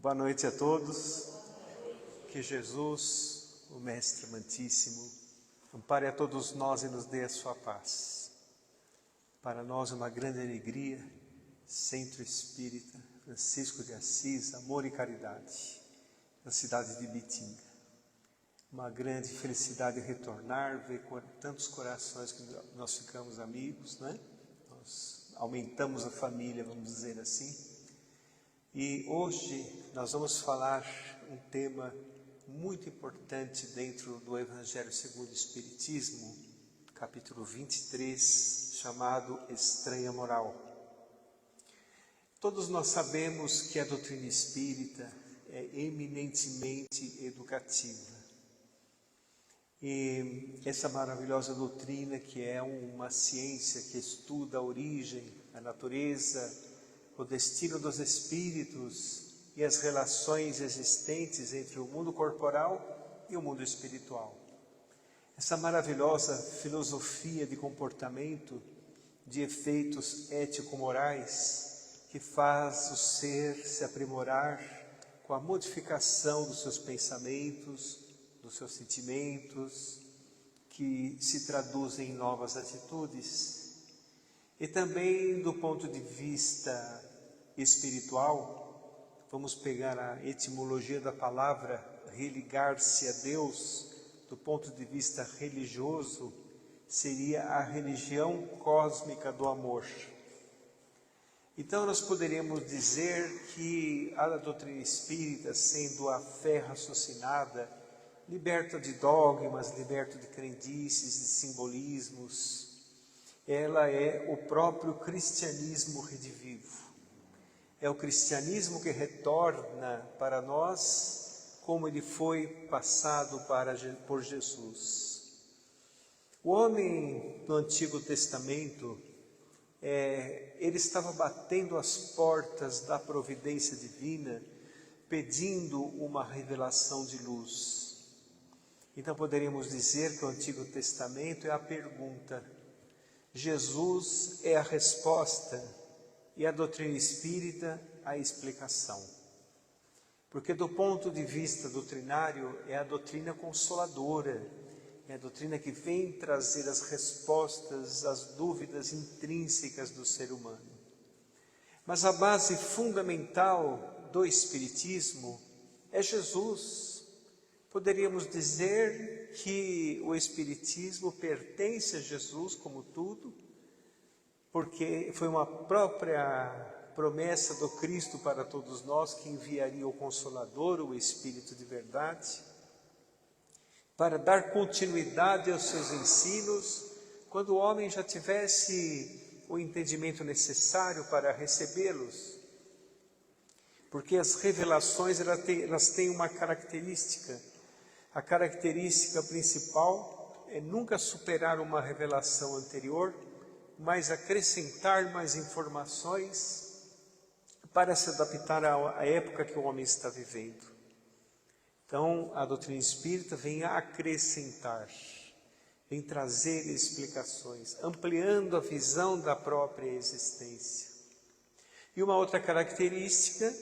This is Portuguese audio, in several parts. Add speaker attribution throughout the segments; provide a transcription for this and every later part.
Speaker 1: Boa noite a todos. Que Jesus, o Mestre amantíssimo, ampare a todos nós e nos dê a sua paz. Para nós é uma grande alegria, Centro Espírita Francisco de Assis, Amor e Caridade, na cidade de Bitinga. Uma grande felicidade retornar, ver tantos corações que nós ficamos amigos, né? Nós aumentamos a família, vamos dizer assim. E hoje nós vamos falar um tema muito importante dentro do Evangelho segundo o Espiritismo, capítulo 23, chamado Estranha Moral. Todos nós sabemos que a doutrina espírita é eminentemente educativa. E essa maravilhosa doutrina, que é uma ciência que estuda a origem, a natureza, o destino dos espíritos e as relações existentes entre o mundo corporal e o mundo espiritual. Essa maravilhosa filosofia de comportamento, de efeitos ético-morais, que faz o ser se aprimorar com a modificação dos seus pensamentos, dos seus sentimentos, que se traduzem em novas atitudes. E também do ponto de vista espiritual, vamos pegar a etimologia da palavra religar-se a Deus, do ponto de vista religioso, seria a religião cósmica do amor. Então nós poderíamos dizer que a doutrina espírita, sendo a fé raciocinada, liberta de dogmas, liberta de crendices, de simbolismos, ela é o próprio cristianismo redivivo. É o cristianismo que retorna para nós como ele foi passado por Jesus. O homem do Antigo Testamento, ele estava batendo as portas da providência divina, pedindo uma revelação de luz. Então poderíamos dizer que o Antigo Testamento é a pergunta, Jesus é a resposta e a doutrina espírita a explicação. Porque do ponto de vista doutrinário é a doutrina consoladora, é a doutrina que vem trazer as respostas às dúvidas intrínsecas do ser humano. Mas a base fundamental do Espiritismo é Jesus. Poderíamos dizer que o Espiritismo pertence a Jesus como tudo, porque foi uma própria promessa do Cristo para todos nós, que enviaria o Consolador, o Espírito de verdade, para dar continuidade aos seus ensinos, quando o homem já tivesse o entendimento necessário para recebê-los. Porque as revelações elas têm uma característica. A característica principal é nunca superar uma revelação anterior, mas acrescentar mais informações para se adaptar à época que o homem está vivendo. Então, a doutrina espírita vem acrescentar, vem trazer explicações, ampliando a visão da própria existência. E uma outra característica,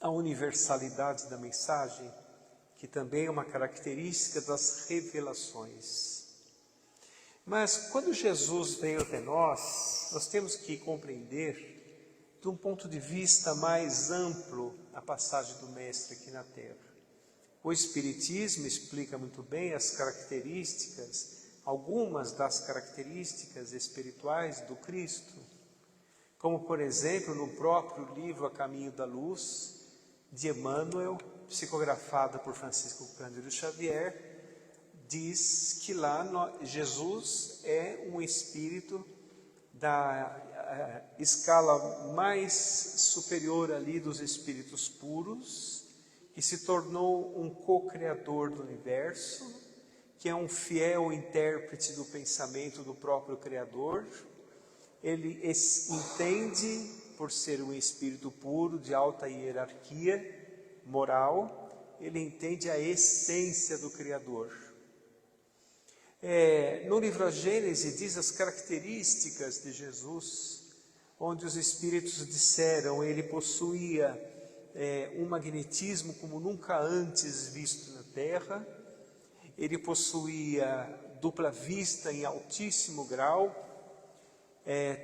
Speaker 1: a universalidade da mensagem, que também é uma característica das revelações. Mas quando Jesus veio até nós temos que compreender, de um ponto de vista mais amplo, a passagem do Mestre aqui na Terra. O Espiritismo explica muito bem as características, algumas das características espirituais do Cristo, como por exemplo no próprio livro A Caminho da Luz, de Emmanuel, psicografada por Francisco Cândido Xavier, diz que lá Jesus é um espírito da escala mais superior ali dos espíritos puros, que se tornou um co-criador do universo, que é um fiel intérprete do pensamento do próprio Criador. Ele entende, por ser um espírito puro, de alta hierarquia moral, ele entende a essência do Criador. No livro A Gênese diz as características de Jesus, onde os espíritos disseram, ele possuía um magnetismo como nunca antes visto na Terra. Ele possuía dupla vista em altíssimo grau,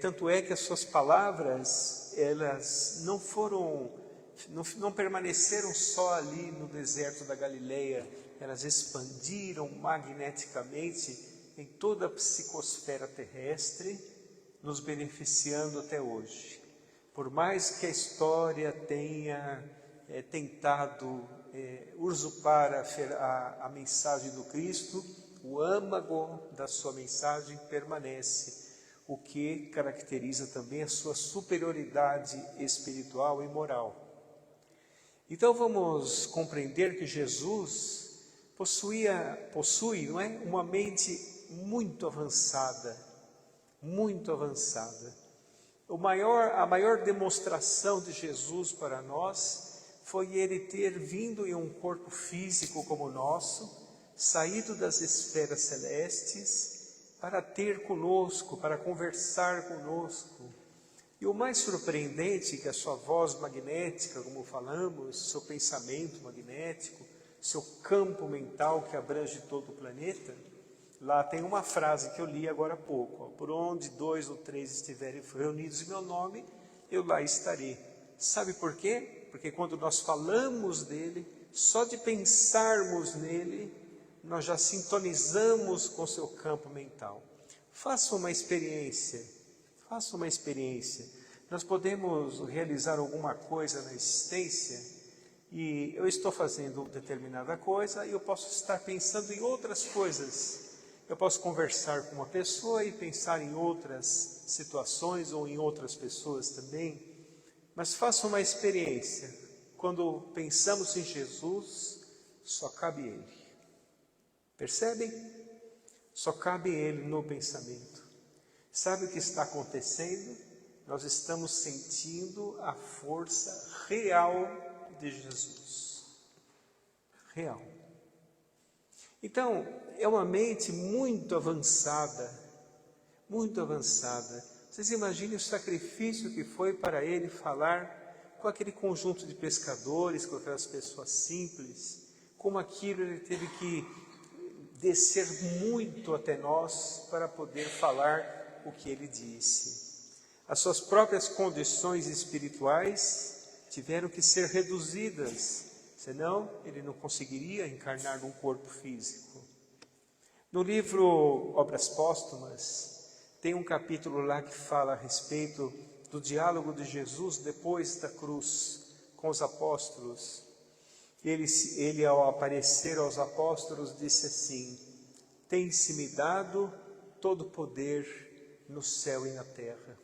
Speaker 1: tanto é que as suas palavras, elas não permaneceram só ali no deserto da Galileia, elas expandiram magneticamente em toda a psicosfera terrestre, nos beneficiando até hoje. Por mais que a história tenha tentado usurpar a mensagem do Cristo, o âmago da sua mensagem permanece, o que caracteriza também a sua superioridade espiritual e moral. Então vamos compreender que Jesus possui, não é, uma mente muito avançada, muito avançada. A maior demonstração de Jesus para nós foi ele ter vindo em um corpo físico como o nosso, saído das esferas celestes, para ter conosco, para conversar conosco. E o mais surpreendente é que a sua voz magnética, como falamos, seu pensamento magnético, seu campo mental que abrange todo o planeta, lá tem uma frase que eu li agora há pouco: por onde 2 ou 3 estiverem reunidos em meu nome, eu lá estarei. Sabe por quê? Porque quando nós falamos dele, só de pensarmos nele, nós já sintonizamos com seu campo mental. Faça uma experiência, faça uma experiência. Nós podemos realizar alguma coisa na existência, e eu estou fazendo determinada coisa, e eu posso estar pensando em outras coisas. Eu posso conversar com uma pessoa e pensar em outras situações ou em outras pessoas também. Mas faça uma experiência. Quando pensamos em Jesus, só cabe Ele. Percebem? Só cabe Ele no pensamento. Sabe o que está acontecendo? Nós estamos sentindo a força real de Jesus. Real. Então, é uma mente muito avançada, muito avançada. Vocês imaginem o sacrifício que foi para ele falar com aquele conjunto de pescadores, com aquelas pessoas simples, como aquilo ele teve que descer muito até nós para poder falar o que ele disse. As suas próprias condições espirituais tiveram que ser reduzidas, senão ele não conseguiria encarnar num corpo físico. No livro Obras Póstumas, tem um capítulo lá que fala a respeito do diálogo de Jesus depois da cruz com os apóstolos. Ele ao aparecer aos apóstolos, disse assim: tem-se-me dado todo o poder no céu e na terra.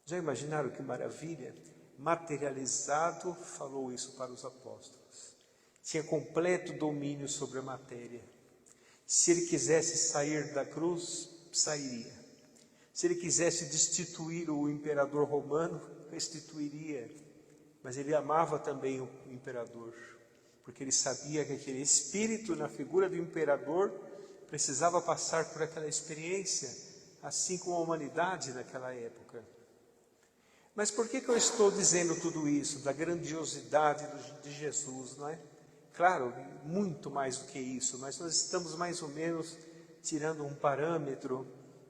Speaker 1: Já imaginaram que maravilha? Materializado, falou isso para os apóstolos. Tinha completo domínio sobre a matéria. Se ele quisesse sair da cruz, sairia. Se ele quisesse destituir o imperador romano, restituiria. Mas ele amava também o imperador, porque ele sabia que aquele espírito na figura do imperador precisava passar por aquela experiência, assim como a humanidade naquela época. Mas por que eu estou dizendo tudo isso, da grandiosidade de Jesus, não é? Claro, muito mais do que isso, mas nós estamos mais ou menos tirando um parâmetro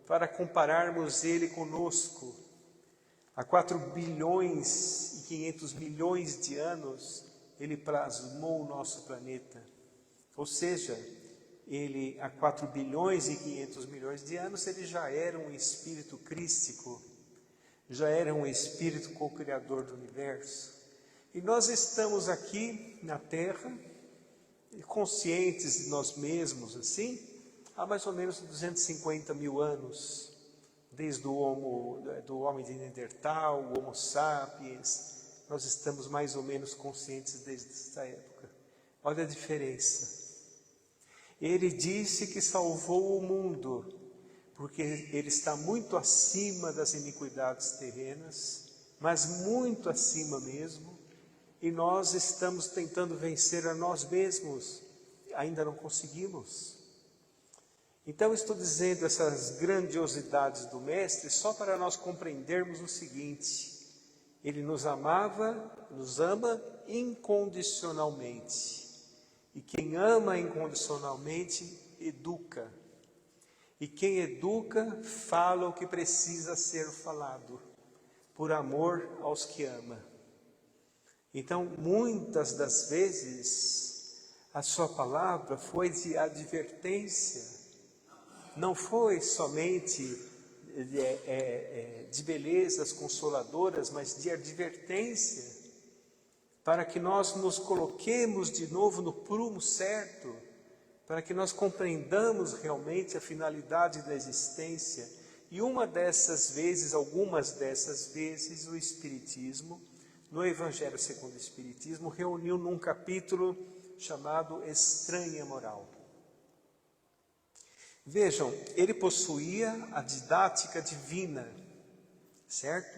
Speaker 1: para compararmos ele conosco. Há 4 bilhões e 500 milhões de anos, ele plasmou o nosso planeta. Ou seja, ele, há 4 bilhões e 500 milhões de anos, ele já era um espírito crístico, já era um espírito co-criador do universo. E nós estamos aqui na Terra, conscientes de nós mesmos, assim, há mais ou menos 250 mil anos, desde do homem de Neandertal, o Homo sapiens, nós estamos mais ou menos conscientes desde essa época. Olha a diferença. Ele disse que salvou o mundo, porque ele está muito acima das iniquidades terrenas, mas muito acima mesmo, e nós estamos tentando vencer a nós mesmos, ainda não conseguimos. Então estou dizendo essas grandiosidades do Mestre só para nós compreendermos o seguinte: Ele nos ama incondicionalmente. E quem ama incondicionalmente, educa. E quem educa, fala o que precisa ser falado, por amor aos que ama. Então, muitas das vezes, a sua palavra foi de advertência, não foi somente de belezas consoladoras, mas de advertência, para que nós nos coloquemos de novo no prumo certo, para que nós compreendamos realmente a finalidade da existência. E algumas dessas vezes, o Espiritismo, no Evangelho segundo o Espiritismo, reuniu num capítulo chamado Estranha Moral. Vejam, ele possuía a didática divina, certo?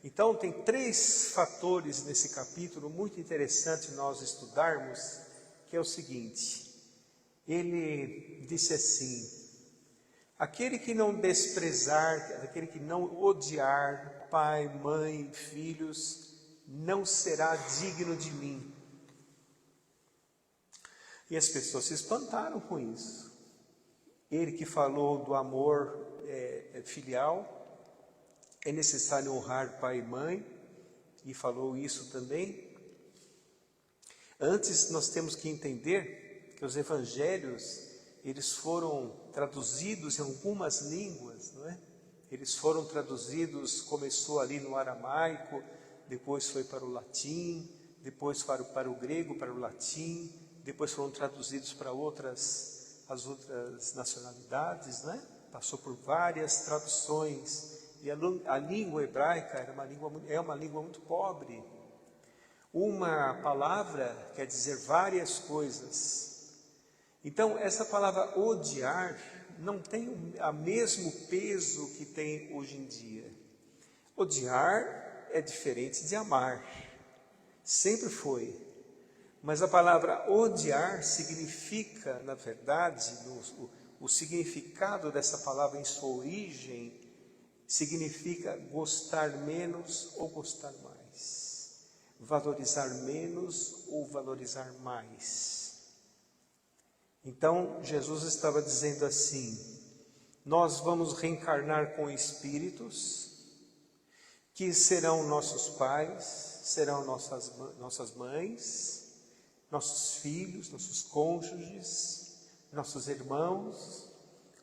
Speaker 1: Então, tem 3 fatores nesse capítulo muito interessante nós estudarmos, que é o seguinte: ele disse assim: aquele que não desprezar, aquele que não odiar pai, mãe, filhos, não será digno de mim. E as pessoas se espantaram com isso. Ele que falou do amor filial, é necessário honrar pai e mãe, e falou isso também. Antes nós temos que entender que os evangelhos, eles foram traduzidos em algumas línguas, não é? Eles foram traduzidos, começou ali no aramaico, depois foi para o latim, depois para o grego, para o latim, depois foram traduzidos para as outras nacionalidades, né? Passou por várias traduções, e a língua hebraica é uma língua muito pobre. Uma palavra quer dizer várias coisas. Então, essa palavra odiar não tem o mesmo peso que tem hoje em dia. Odiar é diferente de amar, sempre foi. Mas a palavra odiar significa, na verdade, o significado dessa palavra em sua origem, significa gostar menos ou gostar mais, valorizar menos ou valorizar mais. Então, Jesus estava dizendo assim: nós vamos reencarnar com espíritos que serão nossos pais, serão nossas mães, nossos filhos, nossos cônjuges, nossos irmãos,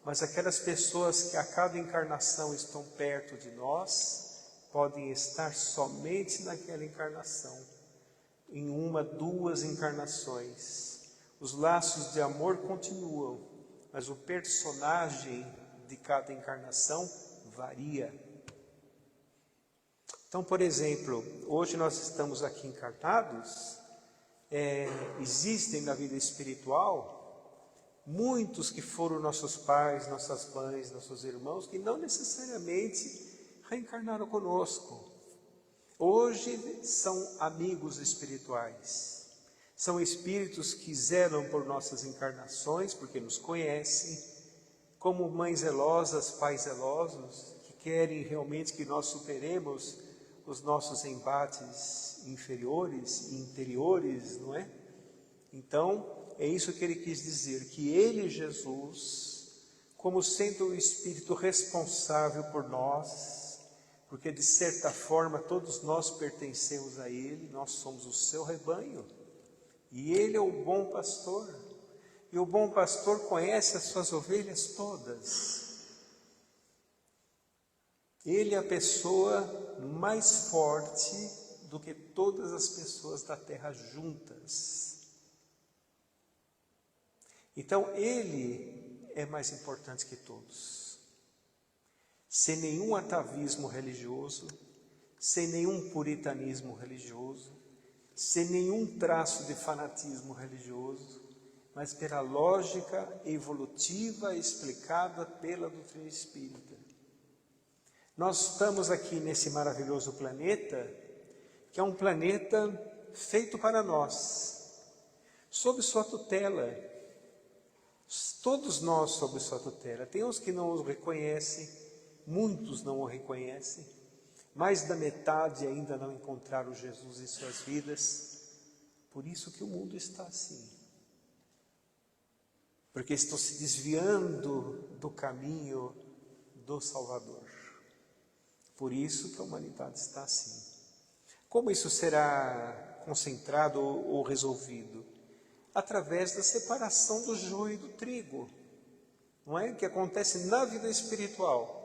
Speaker 1: mas aquelas pessoas que a cada encarnação estão perto de nós, podem estar somente naquela encarnação, em 1, 2 encarnações. Os laços de amor continuam, mas o personagem de cada encarnação varia. Então, por exemplo, hoje nós estamos aqui encarnados, existem na vida espiritual muitos que foram nossos pais, nossas mães, nossos irmãos, que não necessariamente reencarnaram conosco. Hoje são amigos espirituais, são espíritos que zelam por nossas encarnações, porque nos conhecem, como mães zelosas, pais zelosos, que querem realmente que nós superemos os nossos embates inferiores e interiores, não é? Então, é isso que ele quis dizer, que ele, Jesus, como sendo o Espírito responsável por nós, porque de certa forma todos nós pertencemos a ele, nós somos o seu rebanho, e ele é o bom pastor, e o bom pastor conhece as suas ovelhas todas. Ele é a pessoa mais forte do que todas as pessoas da terra juntas. Então, ele é mais importante que todos. Sem nenhum atavismo religioso, sem nenhum puritanismo religioso, sem nenhum traço de fanatismo religioso, mas pela lógica evolutiva explicada pela doutrina espírita. Nós estamos aqui nesse maravilhoso planeta, que é um planeta feito para nós, sob sua tutela. Todos nós sob sua tutela. Tem uns que não o reconhecem, muitos não o reconhecem, Mais da metade ainda não encontraram Jesus em suas vidas. Por isso que o mundo está assim. Porque estão se desviando do caminho do Salvador. Por isso que a humanidade está assim. Como isso será concentrado ou resolvido? Através da separação do joio e do trigo. Não é? Que acontece na vida espiritual.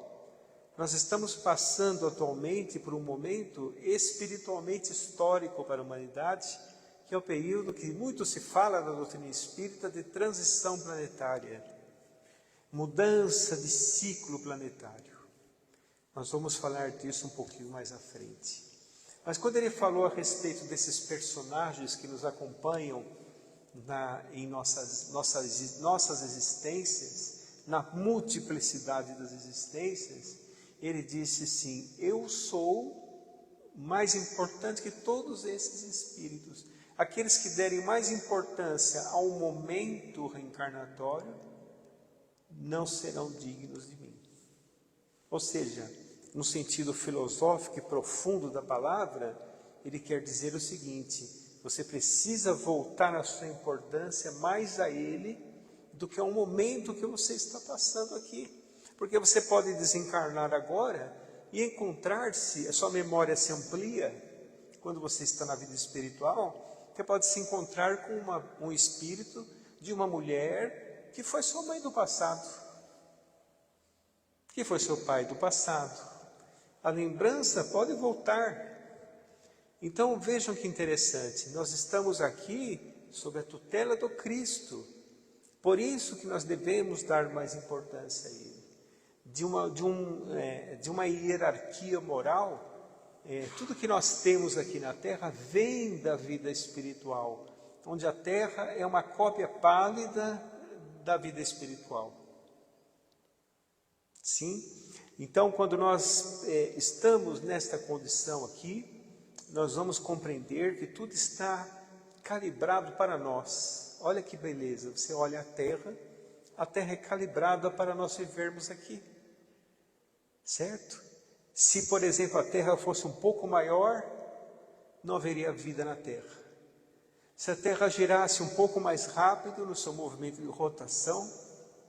Speaker 1: Nós estamos passando atualmente por um momento espiritualmente histórico para a humanidade, que é o período que muito se fala na doutrina espírita de transição planetária, mudança de ciclo planetário. Nós vamos falar disso um pouquinho mais à frente. Mas quando ele falou a respeito desses personagens que nos acompanham em nossas existências, na multiplicidade das existências, ele disse assim: eu sou mais importante que todos esses espíritos. Aqueles que derem mais importância ao momento reencarnatório não serão dignos de mim. Ou seja, no sentido filosófico e profundo da palavra, ele quer dizer o seguinte: você precisa voltar a sua importância mais a ele do que ao momento que você está passando aqui. Porque você pode desencarnar agora e encontrar-se, a sua memória se amplia, quando você está na vida espiritual, você pode se encontrar com um espírito de uma mulher que foi sua mãe do passado, que foi seu pai do passado. A lembrança pode voltar. Então vejam que interessante, nós estamos aqui sob a tutela do Cristo, por isso que nós devemos dar mais importância a Ele. De uma hierarquia moral, tudo que nós temos aqui na Terra vem da vida espiritual, onde a Terra é uma cópia pálida da vida espiritual. Sim? Então, quando nós estamos nesta condição aqui, nós vamos compreender que tudo está calibrado para nós. Olha que beleza, você olha a Terra é calibrada para nós vivermos aqui. Certo? Se, por exemplo, a Terra fosse um pouco maior, não haveria vida na Terra. Se a Terra girasse um pouco mais rápido no seu movimento de rotação,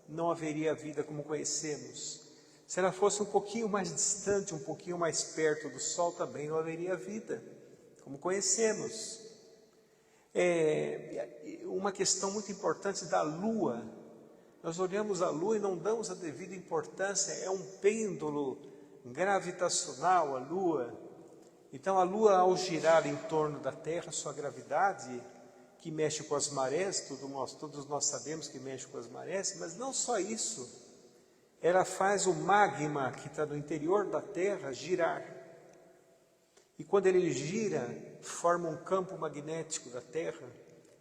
Speaker 1: não haveria vida como conhecemos. Se ela fosse um pouquinho mais distante, um pouquinho mais perto do Sol, também não haveria vida como conhecemos. Uma questão muito importante da Lua. Nós olhamos a Lua e não damos a devida importância, é um pêndulo gravitacional a Lua. Então a Lua, ao girar em torno da Terra, sua gravidade, que mexe com as marés, todos nós sabemos que mexe com as marés, mas não só isso, ela faz o magma que está no interior da Terra girar. E quando ele gira, forma um campo magnético da Terra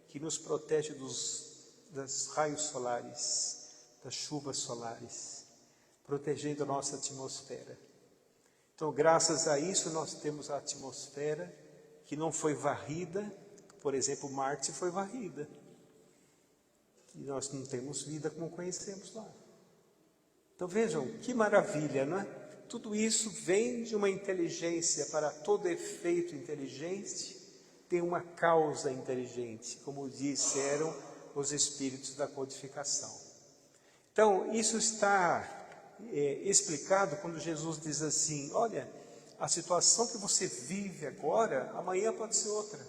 Speaker 1: que nos protege dos raios solares, das chuvas solares, protegendo a nossa atmosfera. Então, graças a isso, nós temos a atmosfera que não foi varrida. Por exemplo, Marte foi varrida. E nós não temos vida como conhecemos lá. Então, vejam, que maravilha, não é? Tudo isso vem de uma inteligência. Para todo efeito inteligente, tem uma causa inteligente, como disseram os espíritos da codificação. Então, isso está explicado quando Jesus diz assim: olha, a situação que você vive agora, amanhã pode ser outra.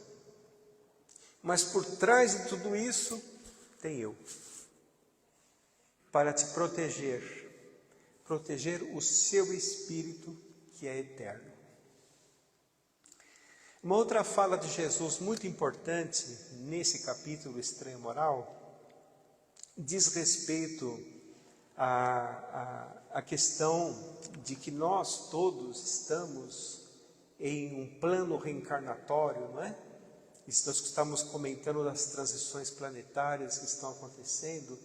Speaker 1: Mas por trás de tudo isso, tem eu. Para te proteger o seu espírito que é eterno. Uma outra fala de Jesus muito importante nesse capítulo Estranha Moral diz respeito à questão de que nós todos estamos em um plano reencarnatório, não é? Nós estamos comentando das transições planetárias que estão acontecendo.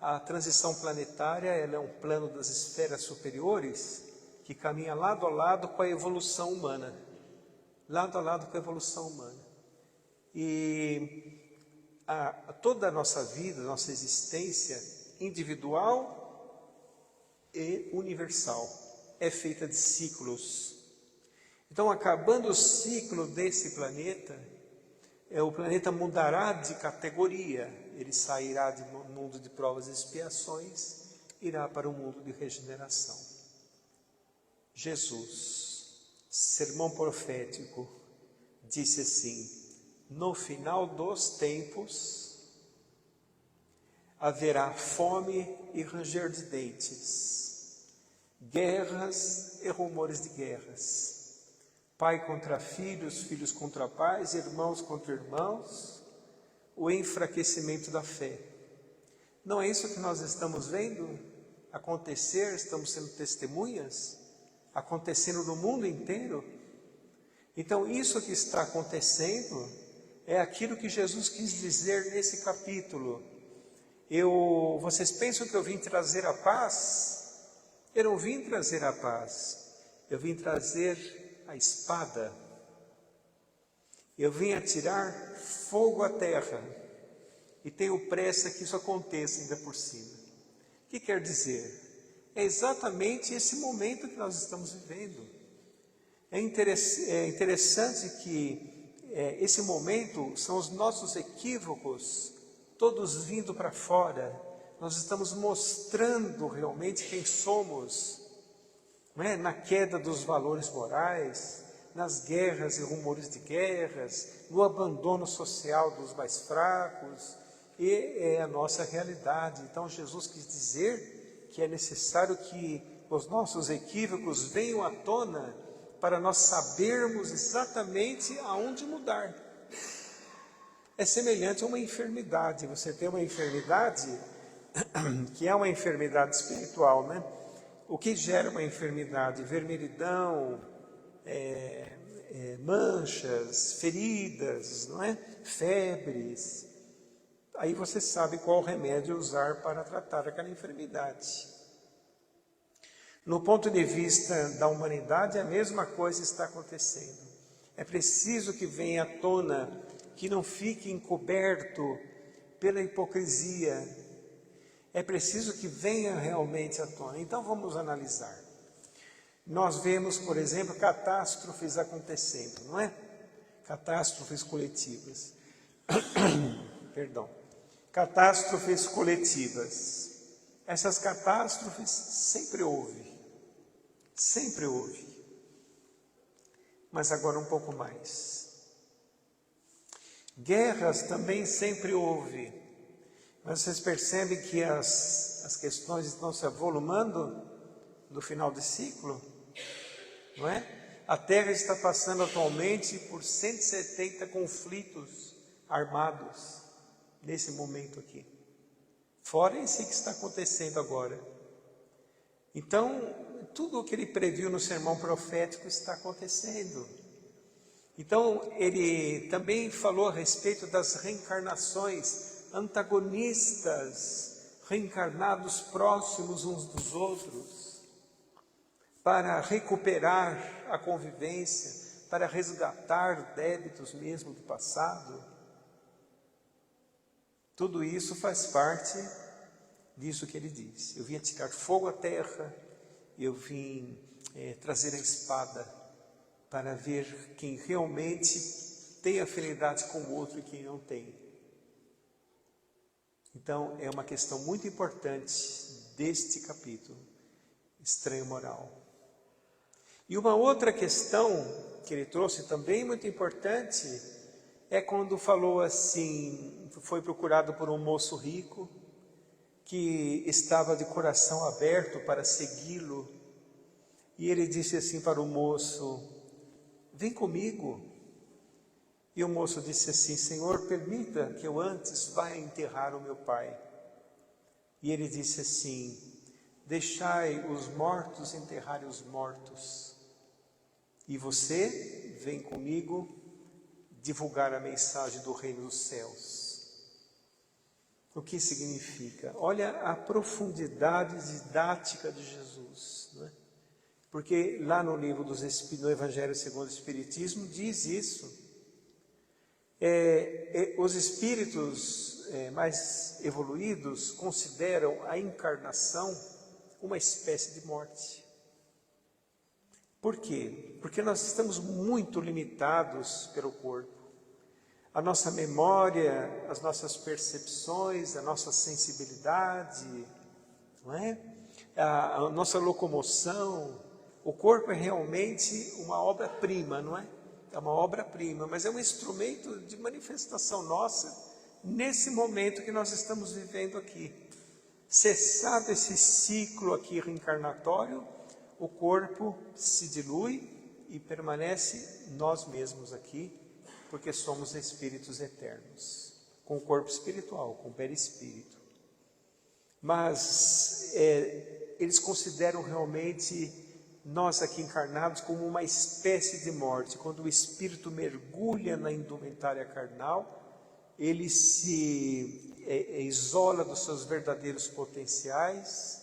Speaker 1: A transição planetária, ela é um plano das esferas superiores que caminha lado a lado com a evolução humana. Lado a lado com a evolução humana. E toda a nossa vida, nossa existência individual e universal é feita de ciclos. Então, acabando o ciclo desse planeta, o planeta mudará de categoria. Ele sairá do mundo de provas e expiações, irá para o mundo de regeneração. Jesus, sermão profético, disse assim: no final dos tempos haverá fome e ranger de dentes, guerras e rumores de guerras, pai contra filhos, filhos contra pais, irmãos contra irmãos, o enfraquecimento da fé. Não é isso que nós estamos vendo acontecer? Estamos sendo testemunhas, acontecendo no mundo inteiro. Então, isso que está acontecendo é aquilo que Jesus quis dizer nesse capítulo. Vocês pensam que eu vim trazer a paz? Eu não vim trazer a paz, eu vim trazer a espada. Eu vim atirar fogo à terra, e tenho pressa que isso aconteça ainda por cima. O que quer dizer? É exatamente esse momento que nós estamos vivendo. É interessante que esse momento são os nossos equívocos, todos vindo para fora. Nós estamos mostrando realmente quem somos, não é? Na queda dos valores morais, nas guerras e rumores de guerras, no abandono social dos mais fracos, e é a nossa realidade. Então Jesus quis dizer que é necessário que os nossos equívocos venham à tona, para nós sabermos exatamente aonde mudar. É semelhante a uma enfermidade. Você tem uma enfermidade, que é uma enfermidade espiritual, né? O que gera uma enfermidade? Vermelhidão, manchas, feridas, não é? Febres. Aí você sabe qual remédio usar para tratar aquela enfermidade. No ponto de vista da humanidade, a mesma coisa está acontecendo. É preciso que venha à tona, que não fique encoberto pela hipocrisia. É preciso que venha realmente à tona. Então vamos analisar. Nós vemos, por exemplo, catástrofes acontecendo, não é? Catástrofes coletivas. Perdão. Catástrofes coletivas. Essas catástrofes sempre houve. Sempre houve, mas agora um pouco mais. Guerras também sempre houve, mas vocês percebem que as questões estão se avolumando no final do ciclo, não é? A Terra está passando atualmente por 170 conflitos armados nesse momento aqui, fora esse que está acontecendo agora. Então, tudo o que ele previu no sermão profético está acontecendo. Então, ele também falou a respeito das reencarnações, antagonistas, reencarnados próximos uns dos outros, para recuperar a convivência, para resgatar débitos mesmo do passado. Tudo isso faz parte disso que ele disse. Eu vim tirar fogo à terra, eu vim trazer a espada para ver quem realmente tem afinidade com o outro e quem não tem. Então, é uma questão muito importante deste capítulo, estranho moral. E uma outra questão que ele trouxe também muito importante, é quando falou assim, foi procurado por um moço rico, que estava de coração aberto para segui-lo, e ele disse assim para o moço: vem comigo. E o moço disse assim: Senhor, permita que eu antes vá enterrar o meu pai. E ele disse assim: deixai os mortos enterrarem os mortos, e você vem comigo divulgar a mensagem do reino dos céus. O que significa? Olha a profundidade didática de Jesus, não é? Porque lá no livro no Evangelho segundo o Espiritismo diz isso. Os espíritos mais evoluídos consideram a encarnação uma espécie de morte. Por quê? Porque nós estamos muito limitados pelo corpo. A nossa memória, as nossas percepções, a nossa sensibilidade, não é? A nossa locomoção. O corpo é realmente uma obra-prima, não é? É uma obra-prima, mas é um instrumento de manifestação nossa nesse momento que nós estamos vivendo aqui. Cessado esse ciclo aqui reencarnatório, o corpo se dilui e permanece nós mesmos aqui, porque somos espíritos eternos, com o corpo espiritual, com o perispírito. Mas eles consideram realmente nós aqui encarnados como uma espécie de morte. Quando o espírito mergulha na indumentária carnal, ele se isola dos seus verdadeiros potenciais,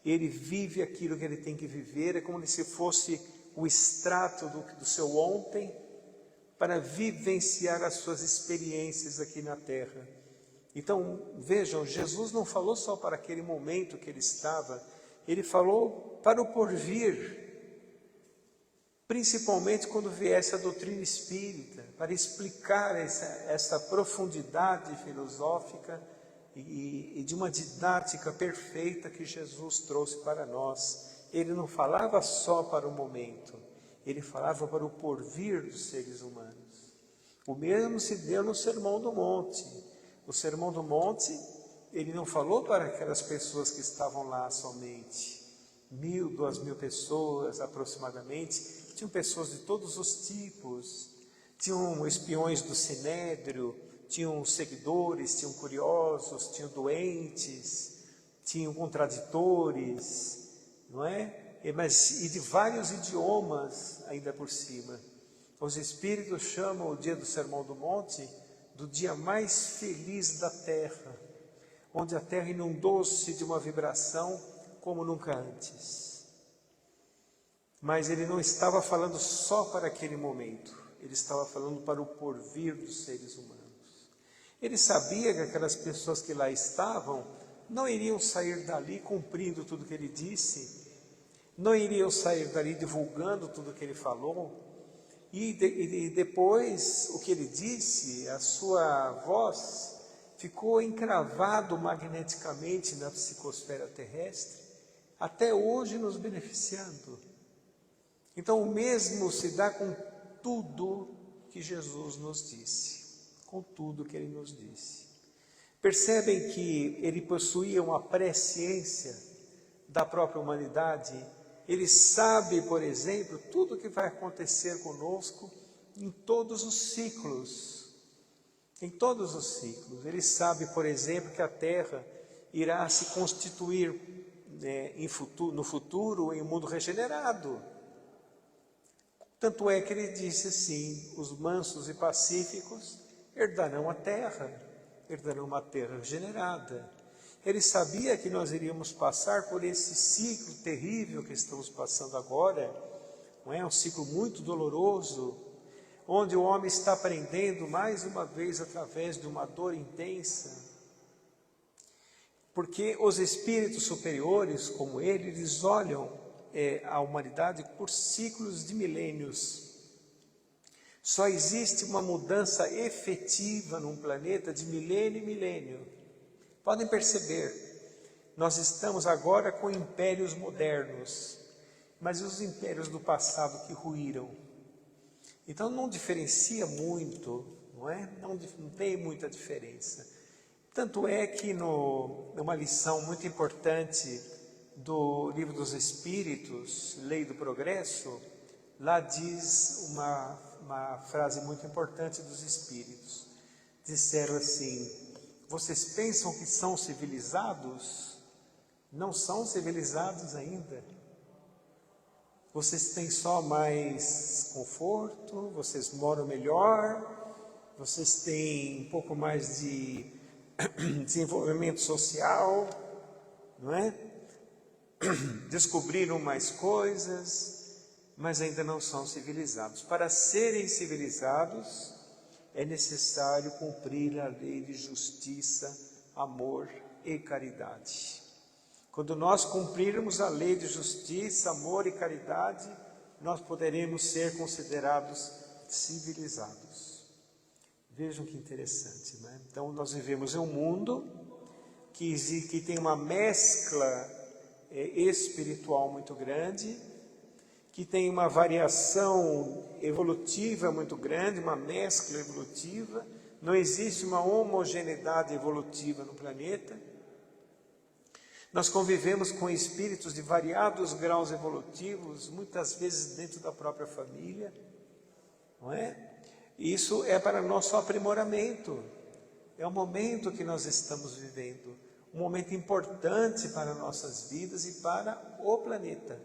Speaker 1: ele vive aquilo que ele tem que viver, é como se fosse o extrato do seu ontem, para vivenciar as suas experiências aqui na Terra. Então, vejam, Jesus não falou só para aquele momento que ele estava, ele falou para o porvir, principalmente quando viesse a doutrina espírita, para explicar essa profundidade filosófica e de uma didática perfeita que Jesus trouxe para nós. Ele não falava só para o momento, ele falava para o porvir dos seres humanos. O mesmo se deu no Sermão do Monte. O Sermão do Monte, ele não falou para aquelas pessoas que estavam lá somente. 1.000, 2.000 pessoas aproximadamente. Tinham pessoas de todos os tipos. Tinham espiões do Sinédrio, tinham seguidores, tinham curiosos, tinham doentes, tinham contraditores, não é? E de vários idiomas ainda por cima. Os Espíritos chamam o dia do Sermão do Monte do dia mais feliz da Terra, onde a Terra inundou-se de uma vibração como nunca antes. Mas ele não estava falando só para aquele momento, ele estava falando para o porvir dos seres humanos. Ele sabia que aquelas pessoas que lá estavam não iriam sair dali cumprindo tudo que ele disse, não iriam sair dali divulgando tudo que ele falou, e depois o que ele disse, a sua voz ficou encravado magneticamente na psicosfera terrestre, até hoje nos beneficiando. Então o mesmo se dá com tudo que Jesus nos disse, com tudo que ele nos disse. Percebem que ele possuía uma presciência da própria humanidade. Ele sabe, por exemplo, tudo o que vai acontecer conosco em todos os ciclos. Em todos os ciclos. Ele sabe, por exemplo, que a Terra irá se constituir no futuro em um mundo regenerado. Tanto é que ele disse assim: os mansos e pacíficos herdarão a terra, herdarão uma terra regenerada. Ele sabia que nós iríamos passar por esse ciclo terrível que estamos passando agora, não é? Um ciclo muito doloroso, onde o homem está aprendendo mais uma vez através de uma dor intensa, porque os espíritos superiores, como ele, eles olham a humanidade por ciclos de milênios. Só existe uma mudança efetiva num planeta de milênio em milênio. Podem perceber, nós estamos agora com impérios modernos, mas os impérios do passado que ruíram. Então não diferencia muito, não é? Não tem muita diferença. Tanto é que numa lição muito importante do Livro dos Espíritos, Lei do Progresso, lá diz uma frase muito importante dos Espíritos. Disseram assim: vocês pensam que são civilizados? Não são civilizados ainda. Vocês têm só mais conforto, vocês moram melhor, vocês têm um pouco mais de desenvolvimento social, não é? Descobriram mais coisas, mas ainda não são civilizados. Para serem civilizados, é necessário cumprir a lei de justiça, amor e caridade. Quando nós cumprirmos a lei de justiça, amor e caridade, nós poderemos ser considerados civilizados. Vejam que interessante, né? Então nós vivemos em um mundo que tem uma mescla espiritual muito grande, que tem uma variação evolutiva muito grande, uma mescla evolutiva. Não existe uma homogeneidade evolutiva no planeta. Nós convivemos com espíritos de variados graus evolutivos, muitas vezes dentro da própria família, não é? Isso é para nosso aprimoramento. É o momento que nós estamos vivendo, um momento importante para nossas vidas e para o planeta.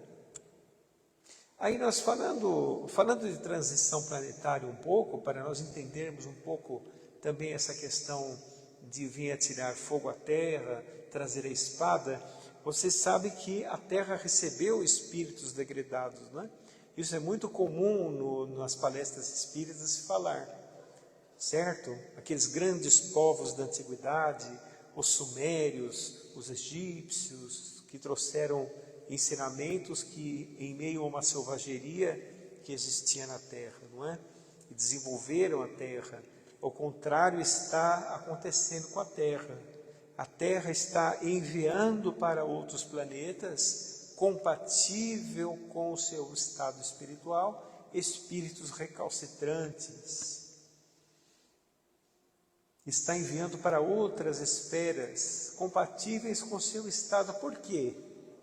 Speaker 1: Aí nós falando de transição planetária um pouco, para nós entendermos um pouco também essa questão de vir atirar fogo à terra, trazer a espada. Você sabe que a terra recebeu espíritos degradados, não é? Isso é muito comum nas palestras espíritas se falar, certo? Aqueles grandes povos da antiguidade, os sumérios, os egípcios, que trouxeram ensinamentos que em meio a uma selvageria que existia na terra, não é? E desenvolveram a terra. O contrário está acontecendo com a terra. A terra está enviando para outros planetas, compatível com o seu estado espiritual, espíritos recalcitrantes. Está enviando para outras esferas, compatíveis com o seu estado. Por quê?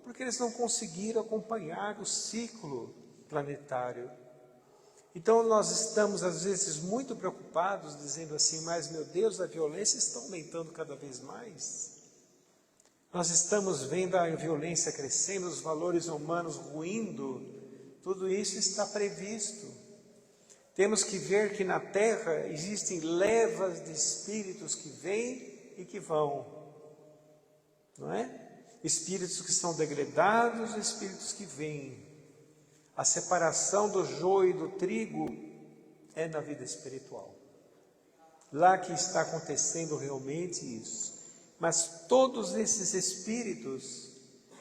Speaker 1: Porque eles não conseguiram acompanhar o ciclo planetário. Então nós estamos às vezes muito preocupados, dizendo assim, mas meu Deus, a violência está aumentando cada vez mais. Nós estamos vendo a violência crescendo, os valores humanos ruindo, tudo isso está previsto. Temos que ver que na Terra existem levas de espíritos que vêm e que vão, não é? Espíritos que são degradados, espíritos que vêm. A separação do joio e do trigo é na vida espiritual. Lá que está acontecendo realmente isso. Mas todos esses espíritos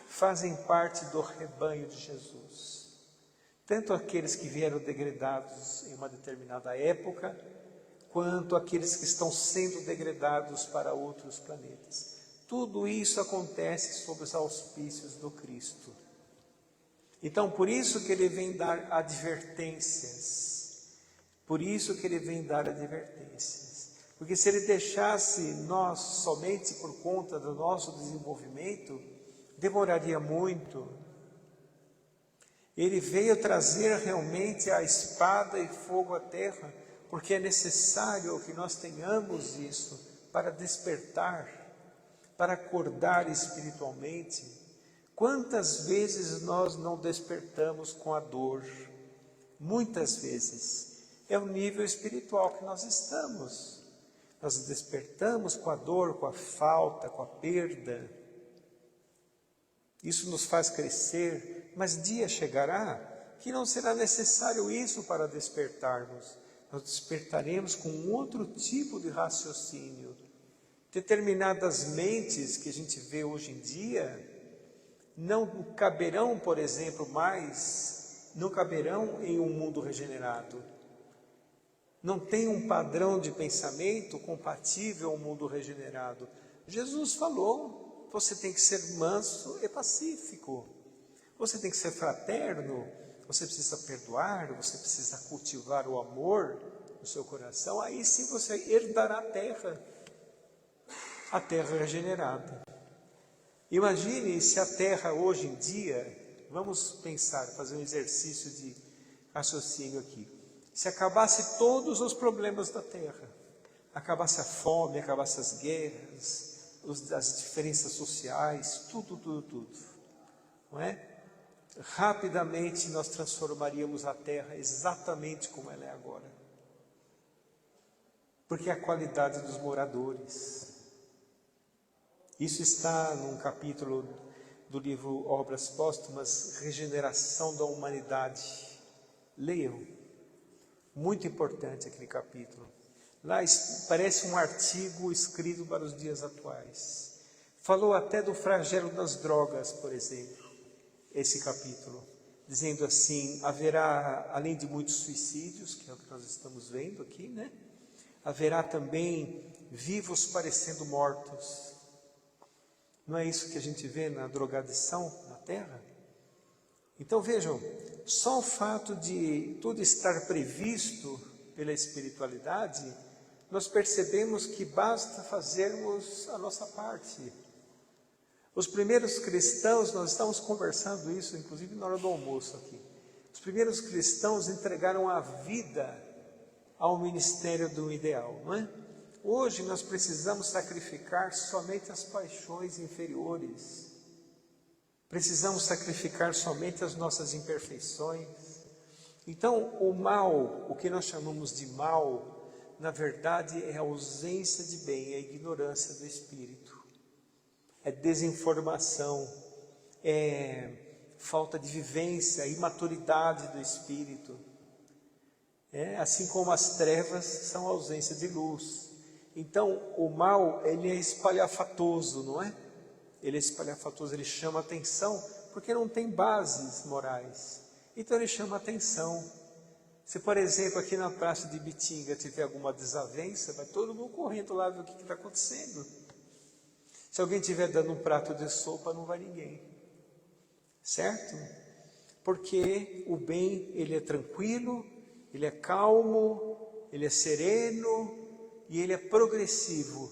Speaker 1: fazem parte do rebanho de Jesus. Tanto aqueles que vieram degradados em uma determinada época, quanto aqueles que estão sendo degradados para outros planetas. Tudo isso acontece sob os auspícios do Cristo. Então, por isso que ele vem dar advertências. Por isso que ele vem dar advertências. Porque se ele deixasse nós somente por conta do nosso desenvolvimento, demoraria muito. Ele veio trazer realmente a espada e fogo à terra, porque é necessário que nós tenhamos isso para despertar, para acordar espiritualmente. Quantas vezes nós não despertamos com a dor? Muitas vezes. É o nível espiritual que nós estamos. Nós despertamos com a dor, com a falta, com a perda. Isso nos faz crescer, mas dia chegará que não será necessário isso para despertarmos. Nós despertaremos com um outro tipo de raciocínio. Determinadas mentes que a gente vê hoje em dia não caberão, por exemplo, não caberão em um mundo regenerado. Não tem um padrão de pensamento compatível ao mundo regenerado. Jesus falou, você tem que ser manso e pacífico. Você tem que ser fraterno, você precisa perdoar, você precisa cultivar o amor no seu coração. Aí sim você herdará a terra regenerada. Imagine se a Terra hoje em dia, vamos pensar, fazer um exercício de raciocínio aqui. Se acabasse todos os problemas da Terra, acabasse a fome, acabasse as guerras, as diferenças sociais, tudo, não é? Rapidamente nós transformaríamos a Terra exatamente como ela é agora. Porque é a qualidade dos moradores. Isso está num capítulo do livro Obras Póstumas, Regeneração da Humanidade. Leiam, muito importante aquele capítulo. Lá parece um artigo escrito para os dias atuais. Falou até do flagelo das drogas, por exemplo, esse capítulo. dizendo assim, haverá, além de muitos suicídios, que é o que nós estamos vendo aqui, né? Haverá também vivos parecendo mortos. Não é isso que a gente vê na drogadição na Terra? Então vejam, só o fato de tudo estar previsto pela espiritualidade, nós percebemos que basta fazermos a nossa parte. Os primeiros cristãos, nós estamos conversando isso, inclusive na hora do almoço aqui. Os primeiros cristãos entregaram a vida ao ministério do ideal, não é? Hoje nós precisamos sacrificar somente as paixões inferiores. Precisamos sacrificar somente as nossas imperfeições. Então, o mal, o que nós chamamos de mal, na verdade é a ausência de bem, é a ignorância do Espírito. É desinformação, é falta de vivência, imaturidade do Espírito. Assim como as trevas são a ausência de luz. Então, o mal, ele é espalhafatoso, não é? Ele é espalhafatoso, ele chama atenção, porque não tem bases morais. Então, ele chama atenção. Se, por exemplo, aqui na praça de Bitinga tiver alguma desavença, vai todo mundo correndo lá ver o que está acontecendo. Se alguém estiver dando um prato de sopa, não vai ninguém. Certo? Porque o bem, ele é tranquilo, ele é calmo, ele é sereno e ele é progressivo.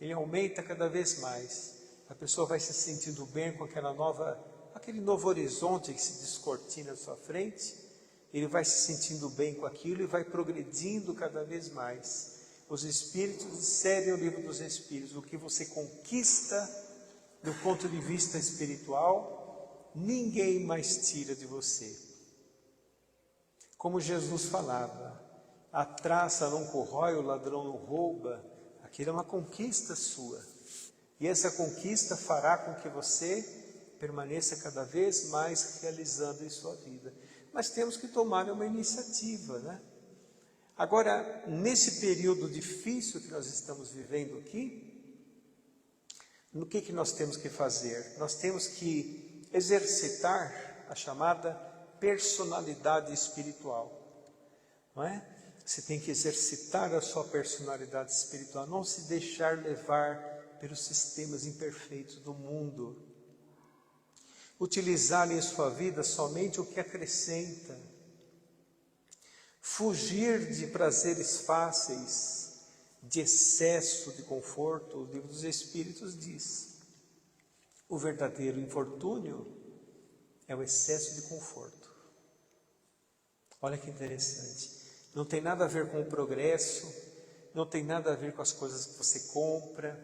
Speaker 1: Ele aumenta cada vez mais. A pessoa vai se sentindo bem com aquele novo horizonte que se descortina à sua frente. Ele vai se sentindo bem com aquilo e vai progredindo cada vez mais. Os Espíritos disserem no livro dos Espíritos, o que você conquista do ponto de vista espiritual, ninguém mais tira de você. Como Jesus falava, a traça não corrói, o ladrão não rouba, aquilo é uma conquista sua. E essa conquista fará com que você permaneça cada vez mais realizando em sua vida. Mas temos que tomar uma iniciativa, né? Agora, nesse período difícil que nós estamos vivendo aqui, o que nós temos que fazer? Nós temos que exercitar a chamada personalidade espiritual, não é? Você tem que exercitar a sua personalidade espiritual, não se deixar levar pelos sistemas imperfeitos do mundo. Utilizar em sua vida somente o que acrescenta. Fugir de prazeres fáceis, de excesso de conforto. O livro dos Espíritos diz: o verdadeiro infortúnio é o excesso de conforto. Olha que interessante. Não tem nada a ver com o progresso, não tem nada a ver com as coisas que você compra,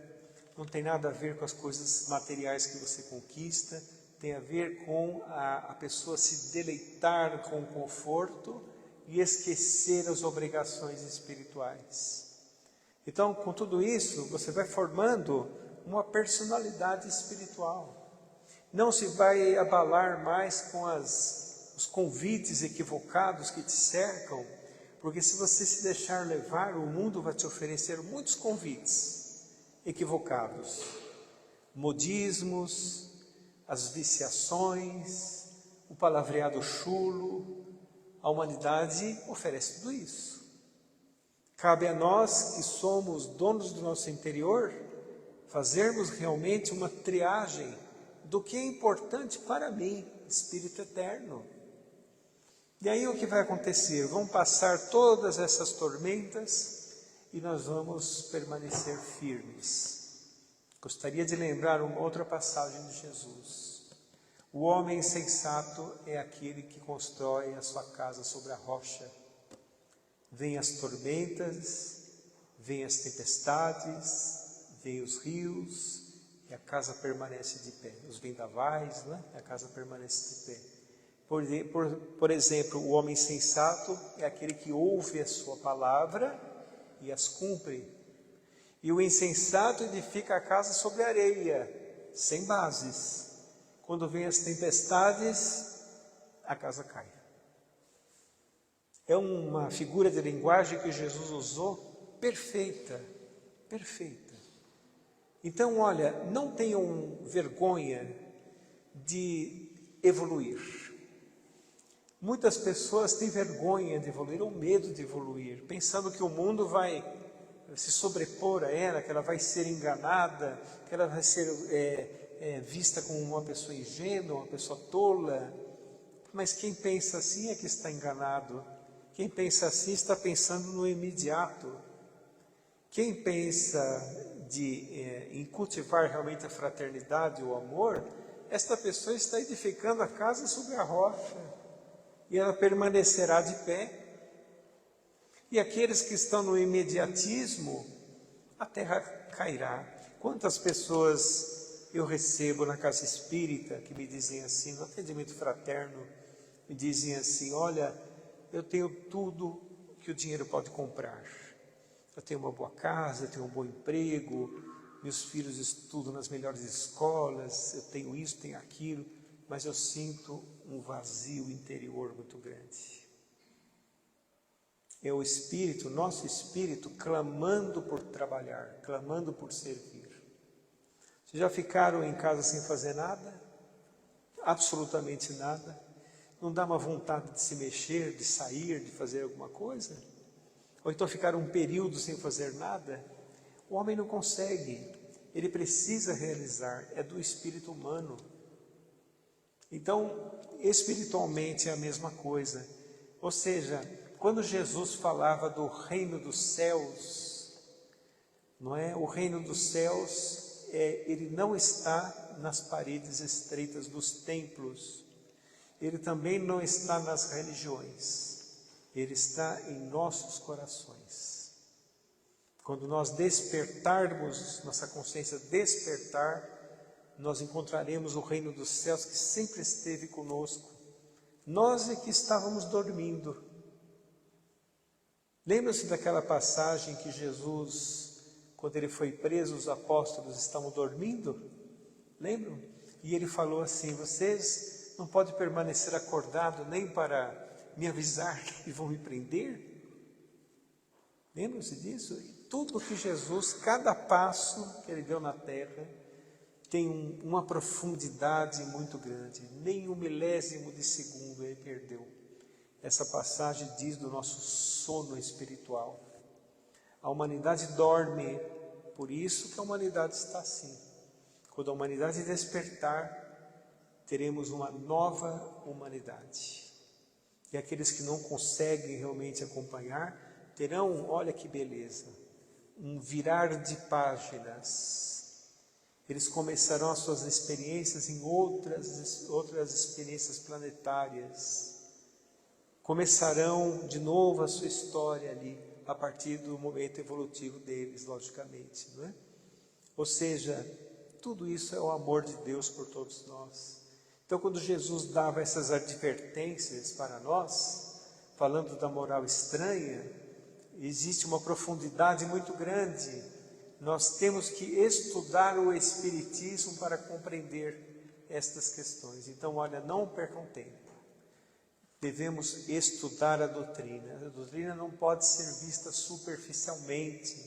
Speaker 1: não tem nada a ver com as coisas materiais que você conquista, tem a ver com a pessoa se deleitar com o conforto e esquecer as obrigações espirituais. Então, com tudo isso, você vai formando uma personalidade espiritual. Não se vai abalar mais com os convites equivocados que te cercam, porque se você se deixar levar, o mundo vai te oferecer muitos convites equivocados. Modismos, as viciações, o palavreado chulo. A humanidade oferece tudo isso. Cabe a nós, que somos donos do nosso interior, fazermos realmente uma triagem do que é importante para mim, Espírito Eterno. E aí o que vai acontecer? Vão passar todas essas tormentas e nós vamos permanecer firmes. Gostaria de lembrar uma outra passagem de Jesus. O homem sensato é aquele que constrói a sua casa sobre a rocha. Vêm as tormentas, vêm as tempestades, vêm os rios, e a casa permanece de pé. Os vendavais, né? A casa permanece de pé. Por exemplo, o homem sensato é aquele que ouve a sua palavra e as cumpre. E o insensato edifica a casa sobre areia, sem bases. Quando vem as tempestades, a casa cai. É uma figura de linguagem que Jesus usou perfeita, perfeita. Então, olha, não tenham vergonha de evoluir. Muitas pessoas têm vergonha de evoluir ou medo de evoluir, pensando que o mundo vai se sobrepor a ela, que ela vai ser enganada, que ela vai ser vista como uma pessoa ingênua, uma pessoa tola. Mas quem pensa assim é que está enganado. Quem pensa assim está pensando no imediato. Quem pensa em cultivar realmente a fraternidade, o amor, esta pessoa está edificando a casa sobre a rocha e ela permanecerá de pé. E aqueles que estão no imediatismo, a terra cairá. Quantas pessoas eu recebo na casa espírita que me dizem assim, no atendimento fraterno, me dizem assim, olha, eu tenho tudo que o dinheiro pode comprar. Eu tenho uma boa casa, eu tenho um bom emprego, meus filhos estudam nas melhores escolas, eu tenho isso, tenho aquilo, mas eu sinto um vazio interior muito grande. É o espírito, nosso espírito, clamando por trabalhar, clamando por servir. Vocês já ficaram em casa sem fazer nada? Absolutamente nada? Não dá uma vontade de se mexer, de sair, de fazer alguma coisa? Ou então ficar um período sem fazer nada? O homem não consegue, ele precisa realizar, é do espírito humano. Então, espiritualmente é a mesma coisa. Ou seja, quando Jesus falava do reino dos céus, não é? O reino dos céus, ele não está nas paredes estreitas dos templos, ele também não está nas religiões, ele está em nossos corações. Quando nós despertarmos, nossa consciência despertar, nós encontraremos o reino dos céus que sempre esteve conosco. Nós é que estávamos dormindo. Lembra-se daquela passagem que Jesus, quando ele foi preso, os apóstolos estavam dormindo? Lembram? E ele falou assim, vocês não podem permanecer acordados nem para me avisar que vão me prender? Lembram-se disso? E tudo que Jesus, cada passo que ele deu na terra, tem uma profundidade muito grande. Nem um milésimo de segundo ele perdeu. Essa passagem diz do nosso sono espiritual. A humanidade dorme, por isso que a humanidade está assim. Quando a humanidade despertar, teremos uma nova humanidade. E aqueles que não conseguem realmente acompanhar, terão, olha que beleza, um virar de páginas. Eles começarão as suas experiências em outras experiências planetárias. Começarão de novo a sua história ali, a partir do momento evolutivo deles, logicamente, não é? Ou seja, tudo isso é o amor de Deus por todos nós. Então, quando Jesus dava essas advertências para nós, falando da moral estranha, existe uma profundidade muito grande. Nós temos que estudar o Espiritismo para compreender estas questões. Então, olha, não percam tempo. Devemos estudar a doutrina. A doutrina não pode ser vista superficialmente,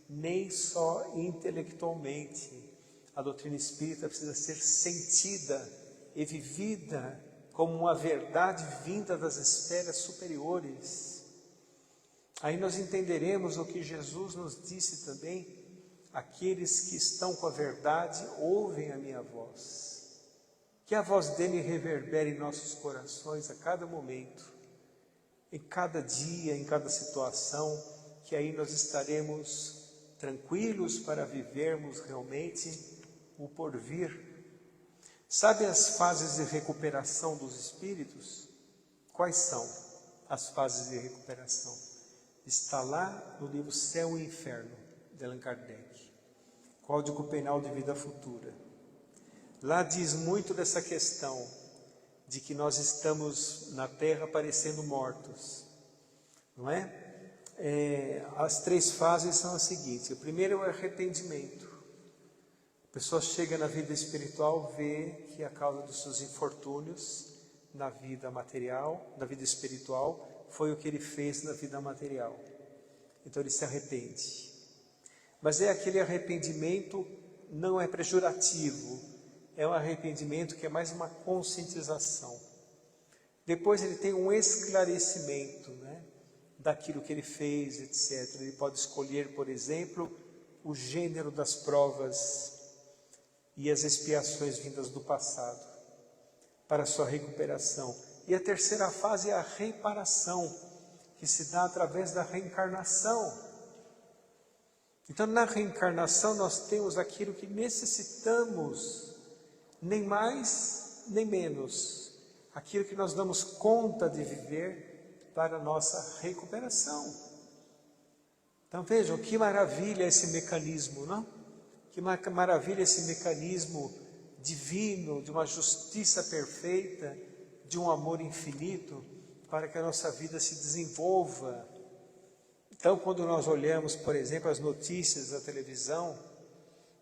Speaker 1: nem só intelectualmente. A doutrina espírita precisa ser sentida e vivida como uma verdade vinda das esferas superiores. Aí nós entenderemos o que Jesus nos disse também: aqueles que estão com a verdade ouvem a minha voz. Que a voz dele reverbere em nossos corações a cada momento, em cada dia, em cada situação, que aí nós estaremos tranquilos para vivermos realmente o porvir. Sabe as fases de recuperação dos espíritos? Quais são as fases de recuperação? Está lá no livro Céu e Inferno, de Allan Kardec, Código Penal de Vida Futura. Lá diz muito dessa questão de que nós estamos na Terra parecendo mortos, não é? As 3 fases são as seguintes. O primeiro é o arrependimento. A pessoa chega na vida espiritual, vê que a causa dos seus infortúnios na vida material, na vida espiritual, foi o que ele fez na vida material. Então ele se arrepende. Mas é aquele arrependimento, não é pejorativo, é um arrependimento que é mais uma conscientização. Depois ele tem um esclarecimento, né, daquilo que ele fez, etc. Ele pode escolher, por exemplo, o gênero das provas e as expiações vindas do passado para a sua recuperação. E a terceira fase é a reparação, que se dá através da reencarnação. Então, na reencarnação, nós temos aquilo que necessitamos, nem mais, nem menos. Aquilo que nós damos conta de viver para a nossa recuperação. Então, vejam, que maravilha esse mecanismo, não? Que maravilha esse mecanismo divino, de uma justiça perfeita, de um amor infinito, para que a nossa vida se desenvolva. Então, quando nós olhamos, por exemplo, as notícias da televisão,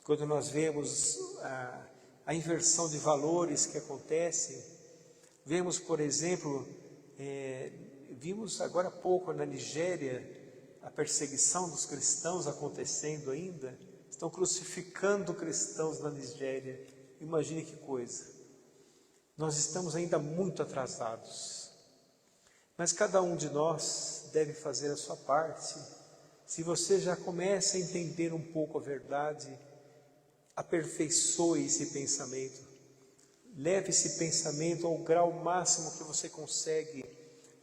Speaker 1: quando nós vemos a inversão de valores que acontece, vemos, por exemplo, vimos agora há pouco na Nigéria, a perseguição dos cristãos acontecendo ainda, estão crucificando cristãos na Nigéria. Imagine que coisa. Nós estamos ainda muito atrasados. Mas cada um de nós deve fazer a sua parte. Se você já começa a entender um pouco a verdade, aperfeiçoe esse pensamento. Leve esse pensamento ao grau máximo que você consegue,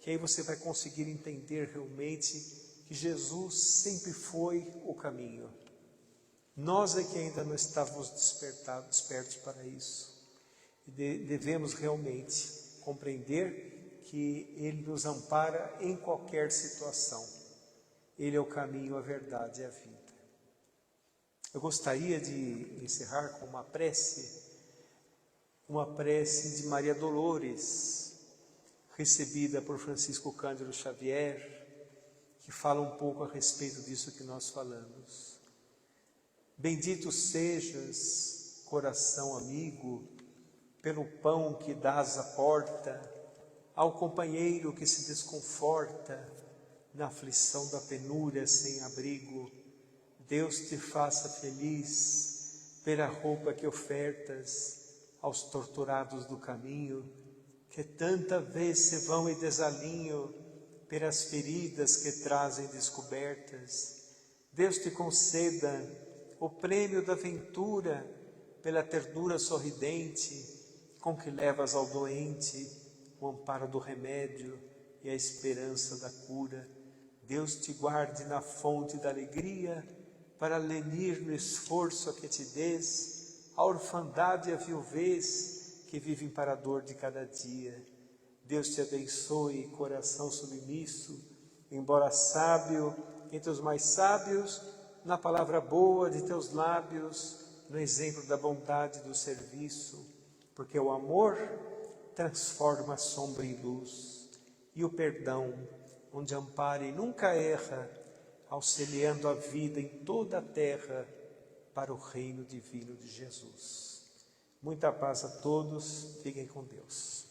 Speaker 1: que aí você vai conseguir entender realmente que Jesus sempre foi o caminho. Nós é que ainda não estávamos despertos para isso. E devemos realmente compreender que Ele nos ampara em qualquer situação. Ele é o caminho, a verdade e a vida. Eu gostaria de encerrar com uma prece de Maria Dolores, recebida por Francisco Cândido Xavier, que fala um pouco a respeito disso que nós falamos. Bendito sejas, coração amigo, pelo pão que dás à porta, ao companheiro que se desconforta na aflição da penúria sem abrigo. Deus te faça feliz pela roupa que ofertas aos torturados do caminho, que tanta vez se vão e desalinho pelas feridas que trazem descobertas. Deus te conceda o prêmio da ventura pela ternura sorridente com que levas ao doente o amparo do remédio e a esperança da cura. Deus te guarde na fonte da alegria, para lenir no esforço a que te des, a orfandade e a viuvez que vivem para a dor de cada dia. Deus te abençoe, coração submisso, embora sábio entre os mais sábios, na palavra boa de teus lábios, no exemplo da bondade e do serviço, porque o amor transforma a sombra em luz, e o perdão, onde ampara e nunca erra, auxiliando a vida em toda a terra para o reino divino de Jesus. Muita paz a todos, fiquem com Deus.